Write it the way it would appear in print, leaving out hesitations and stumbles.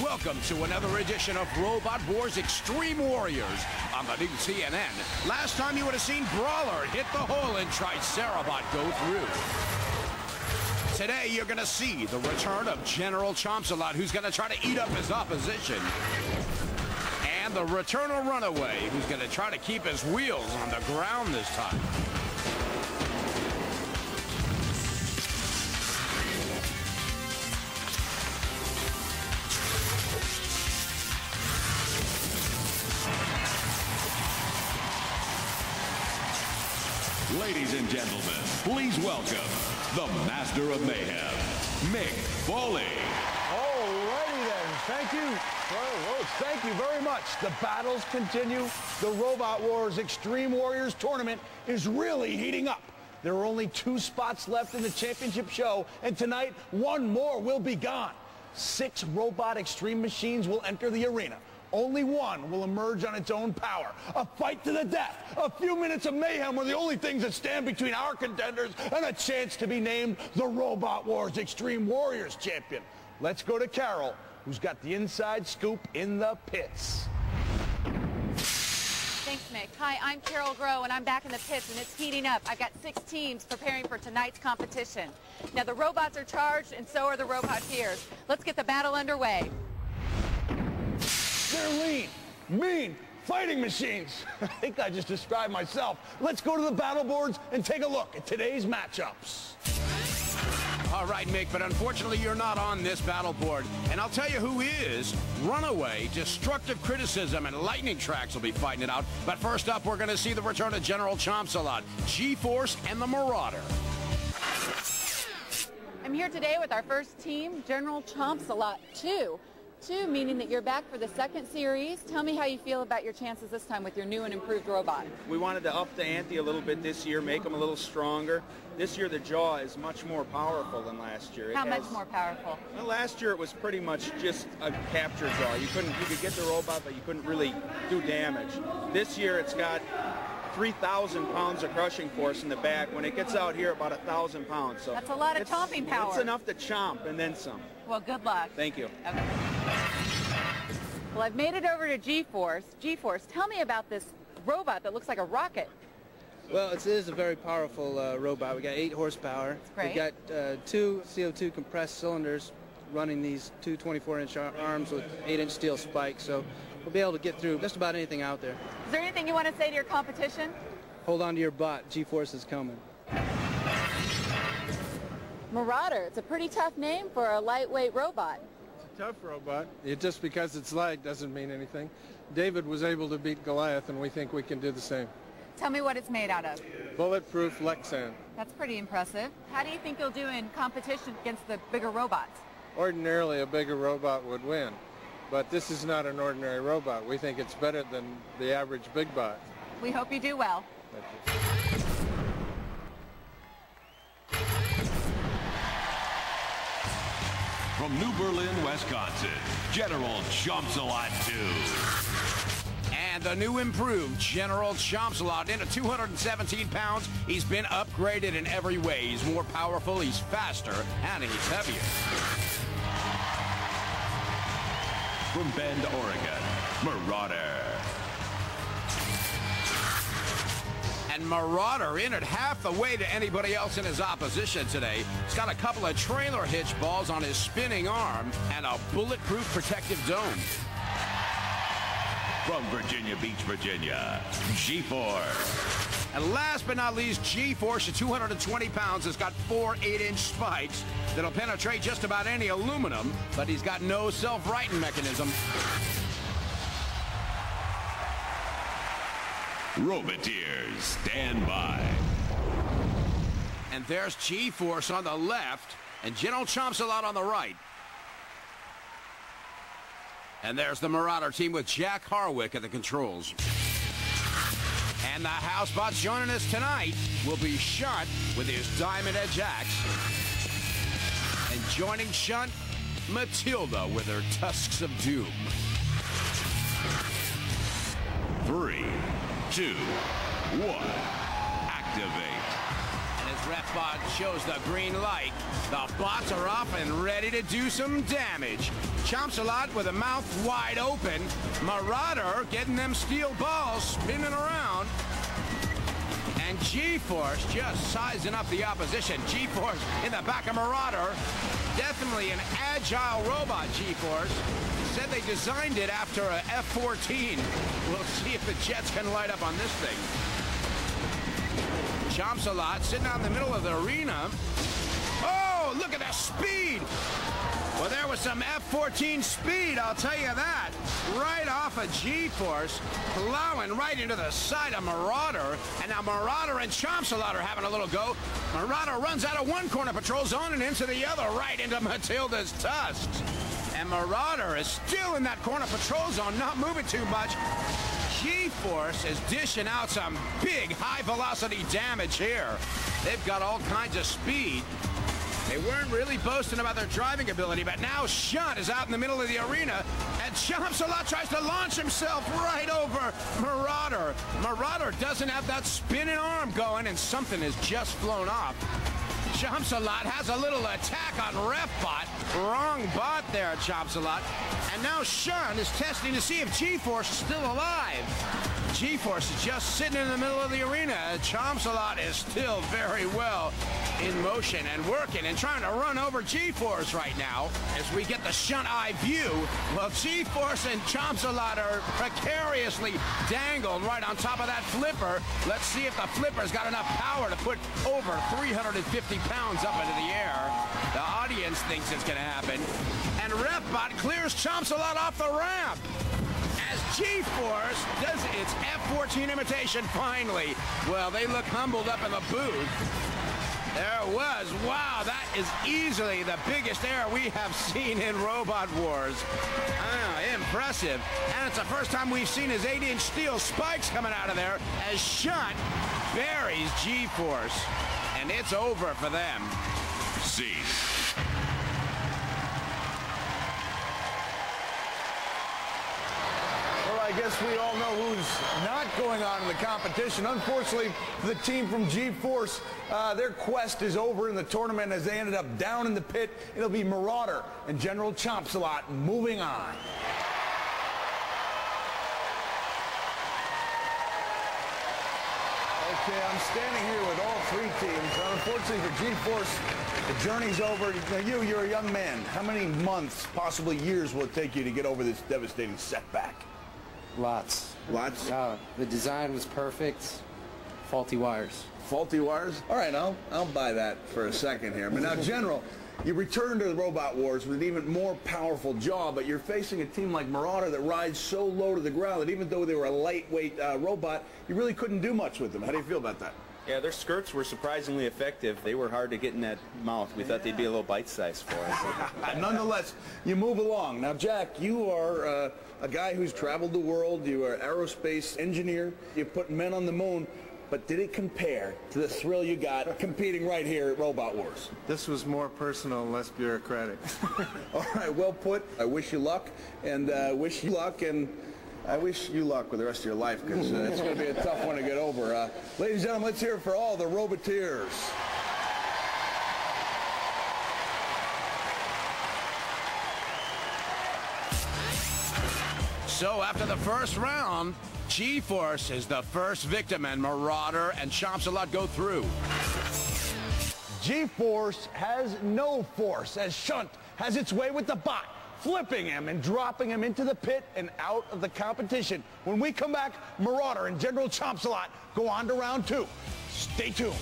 Welcome to another edition of Robot Wars Extreme Warriors on the new CNN. Last time you would have seen Brawler hit the hole and Tricerabot go through. Today you're going to see the return of General Chompsalot, who's going to try to eat up his opposition. And the return of Runaway, who's going to try to keep his wheels on the ground this time. Ladies and gentlemen, please welcome the Master of Mayhem, Mick Foley. Alrighty then, thank you. Thank you very much. The battles continue. The Robot Wars Extreme Warriors tournament is really heating up. There are only 2 spots left in the championship show, and tonight, 1 more will be gone. 6 robot extreme machines will enter the arena. Only 1 will emerge on its own power. A fight to the death. A few minutes of mayhem are the only things that stand between our contenders and a chance to be named the Robot Wars Extreme Warriors champion. Let's go to Carol, who's got the inside scoop in the pits. Thanks, Mick. Hi, I'm Carol Groh, and I'm back in the pits, and it's heating up. I've got 6 teams preparing for tonight's competition. Now, the robots are charged, and so are the Roboteers. Let's get the battle underway. They're lean, mean, fighting machines. I think I just described myself. Let's go to the battle boards and take a look at today's matchups. All right, Mick, but unfortunately you're not on this battle board. And I'll tell you who is. Runaway, Destructive Criticism, and Lightning Tracks will be fighting it out. But first up, we're going to see the return of General Chompsalot, G-Force, and the Marauder. I'm here today with our first team, General Chompsalot 2. 2 meaning that you're back for the 2nd series. Tell me how you feel about your chances this time with your new and improved robot. We wanted to up the ante a little bit this year, make them a little stronger. This year the jaw is much more powerful than last year. How much more powerful? Well, last year it was pretty much just a capture jaw. You could get the robot, but you couldn't really do damage. This year it's got 3,000 pounds of crushing force in the back. When it gets out here, about 1,000 pounds. So that's a lot of chomping power. It's enough to chomp and then some. Well, good luck. Thank you. Okay. Well, I've made it over to G-Force. G-Force, tell me about this robot that looks like a rocket. Well, it is a very powerful robot. We got 8 horsepower. That's great. We got 2 CO2 compressed cylinders running these 2 24-inch arms with 8-inch steel spikes. So we'll be able to get through just about anything out there. Is there anything you want to say to your competition? Hold on to your butt. G-Force is coming. Marauder. It's a pretty tough name for a lightweight robot. Tough robot. Just because it's light doesn't mean anything. David was able to beat Goliath, and we think we can do the same. Tell me what it's made out of. Bulletproof Lexan. That's pretty impressive. How do you think you'll do in competition against the bigger robots? Ordinarily, a bigger robot would win, but this is not an ordinary robot. We think it's better than the average big bot. We hope you do well. Thank you. From New Berlin, Wisconsin, General Chompsalot 2. And the new improved General Chompsalot, in at 217 pounds. He's been upgraded in every way. He's more powerful, he's faster, and he's heavier. From Bend, Oregon, Marauder. And Marauder in at half the way to anybody else in his opposition today. He's got a couple of trailer hitch balls on his spinning arm and a bulletproof protective dome. From Virginia Beach, Virginia, G-Force. And last but not least, G-Force at 220 pounds has got 4 8-inch spikes that'll penetrate just about any aluminum, but he's got no self-righting mechanism. Roboteers, stand by. And there's G-Force on the left and General Chompsalot on the right. And there's the Marauder team with Jack Harwick at the controls. And the housebots joining us tonight will be Shunt with his Diamond Edge axe. And joining Shunt, Matilda with her Tusks of Doom. 3, 2, 1, activate. And as RefBot shows the green light. The bots are off and ready to do some damage. Chompsalot with a mouth wide open. Marauder getting them steel balls spinning around. And G-Force just sizing up the opposition. G-Force in the back of Marauder. Definitely an agile robot, G-Force. Said they designed it after a F-14. We'll see if the Jets can light up on this thing. Chompsalot sitting out in the middle of the arena. Oh, look at the speed. Well, there was some F-14 speed, I'll tell you that. Right off of G-Force, plowing right into the side of Marauder. And now Marauder and Chompsalot are having a little go. Marauder runs out of one corner patrol zone and into the other, right into Matilda's tusks. And Marauder is still in that corner patrol zone, not moving too much. G-Force is dishing out some big high-velocity damage here. They've got all kinds of speed. They weren't really boasting about their driving ability, but now Shunt is out in the middle of the arena, and Chompsalot tries to launch himself right over Marauder. Marauder doesn't have that spinning arm going, and something has just flown off. Chompsalot has a little attack on RefBot. Wrong bot there, Chompsalot. And now Shunt is testing to see if G-Force is still alive. G-Force is just sitting in the middle of the arena. Chompsalot is still very well in motion and working and trying to run over G-Force right now. As we get the Shunt eye view, well, G-Force and Chompsalot are precariously dangled right on top of that flipper. Let's see if the flipper's got enough power to put over 350 pounds up into the air. The audience thinks it's going to happen. And RefBot clears Chompsalot off the ramp. As G-Force does its F-14 imitation finally. Well, they look humbled up in the booth. There it was. Wow, that is easily the biggest error we have seen in Robot Wars. Impressive. And it's the first time we've seen his 8-inch steel spikes coming out of there as Shunt buries G-Force. And it's over for them. C. I guess we all know who's not going on in the competition. Unfortunately, the team from G-Force, their quest is over in the tournament as they ended up down in the pit. It'll be Marauder and General Chompsalot moving on. Okay, I'm standing here with all three teams. Unfortunately for G-Force, the journey's over. Now you're a young man. How many months, possibly years, will it take you to get over this devastating setback? Lots. Lots? The design was perfect. Faulty wires. Faulty wires? All right, I'll buy that for a second here. But now, General, you return to the Robot Wars with an even more powerful jaw, but you're facing a team like Marauder that rides so low to the ground that even though they were a lightweight robot, you really couldn't do much with them. How do you feel about that? Yeah, their skirts were surprisingly effective. They were hard to get in that mouth. We thought they'd be a little bite-sized for us. Nonetheless, you move along. Now, Jack, you are a guy who's traveled the world. You are an aerospace engineer. You put men on the moon. But did it compare to the thrill you got competing right here at Robot Wars? This was more personal and less bureaucratic. All right, well put. I wish you luck, and wish you luck, and I wish you luck with the rest of your life, because it's going to be a tough one to get over. Ladies and gentlemen, let's hear it for all the Roboteers. So after the first round, G-Force is the first victim, and Marauder and Chompsalot go through. G-Force has no force as Shunt has its way with the bot, flipping him and dropping him into the pit and out of the competition. When we come back, Marauder and General Chompsalot go on to round two. Stay tuned.